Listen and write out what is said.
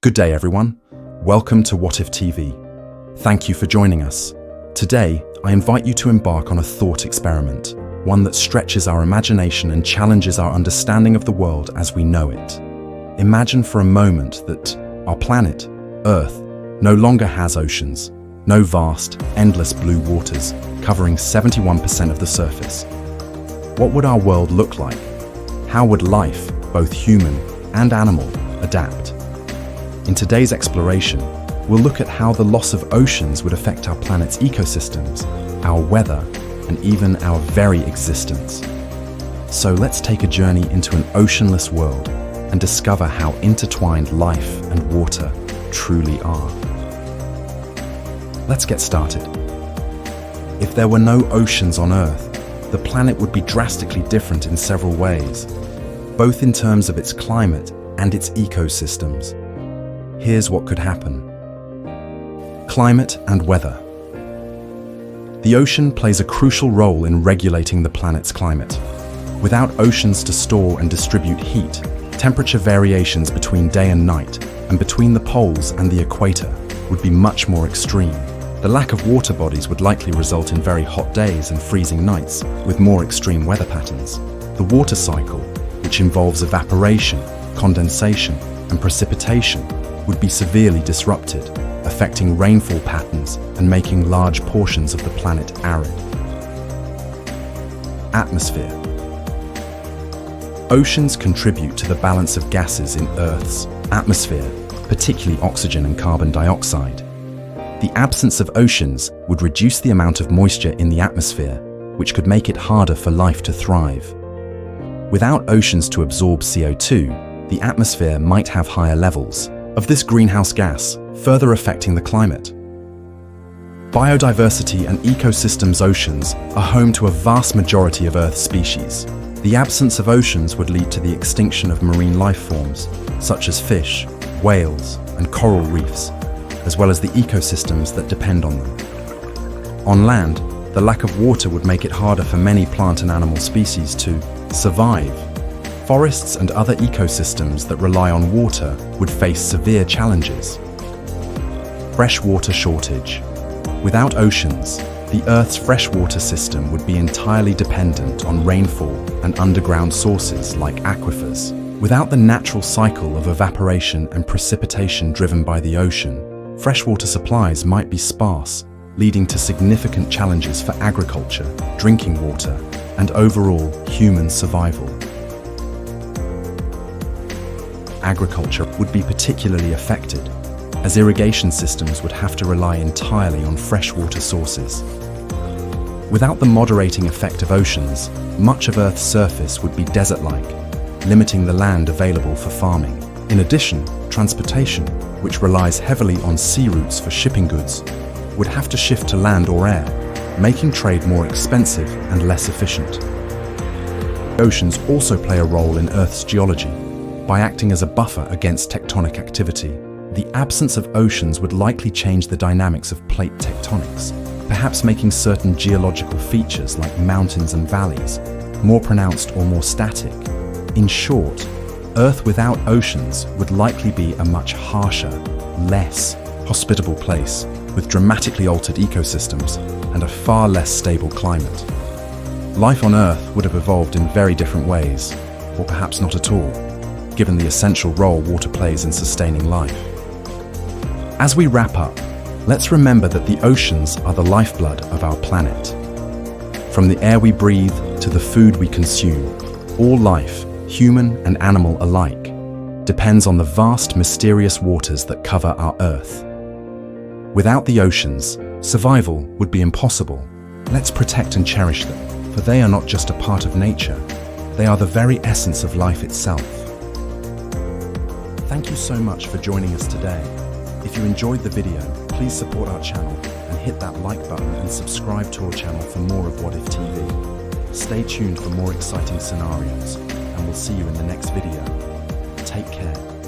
Good day, everyone. Welcome to What If TV. Thank you for joining us. Today, I invite you to embark on a thought experiment, one that stretches our imagination and challenges our understanding of the world as we know it. Imagine for a moment that our planet, Earth, no longer has oceans, no vast, endless blue waters covering 71% of the surface. What would our world look like? How would life, both human and animal, adapt? In today's exploration, we'll look at how the loss of oceans would affect our planet's ecosystems, our weather, and even our very existence. So let's take a journey into an oceanless world and discover how intertwined life and water truly are. Let's get started. If there were no oceans on Earth, the planet would be drastically different in several ways, both in terms of its climate and its ecosystems. Here's what could happen. Climate and weather. The ocean plays a crucial role in regulating the planet's climate. Without oceans to store and distribute heat, temperature variations between day and night and between the poles and the equator would be much more extreme. The lack of water bodies would likely result in very hot days and freezing nights with more extreme weather patterns. The water cycle, which involves evaporation, condensation, and precipitation, would be severely disrupted, affecting rainfall patterns and making large portions of the planet arid. Atmosphere. Oceans contribute to the balance of gases in Earth's atmosphere, particularly oxygen and carbon dioxide. The absence of oceans would reduce the amount of moisture in the atmosphere, which could make it harder for life to thrive. Without oceans to absorb CO2, the atmosphere might have higher levels of this greenhouse gas, further affecting the climate. Biodiversity and ecosystems. Oceans are home to a vast majority of Earth's species. The absence of oceans would lead to the extinction of marine life forms, such as fish, whales, and coral reefs, as well as the ecosystems that depend on them. On land, the lack of water would make it harder for many plant and animal species to survive. Forests and other ecosystems that rely on water would face severe challenges. Freshwater shortage. Without oceans, the Earth's freshwater system would be entirely dependent on rainfall and underground sources like aquifers. Without the natural cycle of evaporation and precipitation driven by the ocean, freshwater supplies might be sparse, leading to significant challenges for agriculture, drinking water, and overall human survival. Agriculture would be particularly affected, as irrigation systems would have to rely entirely on freshwater sources. Without the moderating effect of oceans, much of Earth's surface would be desert-like, limiting the land available for farming. In addition, transportation, which relies heavily on sea routes for shipping goods, would have to shift to land or air, making trade more expensive and less efficient. Oceans also play a role in Earth's geology, by acting as a buffer against tectonic activity. The absence of oceans would likely change the dynamics of plate tectonics, perhaps making certain geological features like mountains and valleys more pronounced or more static. In short, Earth without oceans would likely be a much harsher, less hospitable place with dramatically altered ecosystems and a far less stable climate. Life on Earth would have evolved in very different ways, or perhaps not at all, given the essential role water plays in sustaining life. As we wrap up, let's remember that the oceans are the lifeblood of our planet. From the air we breathe to the food we consume, all life, human and animal alike, depends on the vast, mysterious waters that cover our Earth. Without the oceans, survival would be impossible. Let's protect and cherish them, for they are not just a part of nature, they are the very essence of life itself. Thank you so much for joining us today. If you enjoyed the video, please support our channel and hit that like button and subscribe to our channel for more of What If TV. Stay tuned for more exciting scenarios, and we'll see you in the next video. Take care.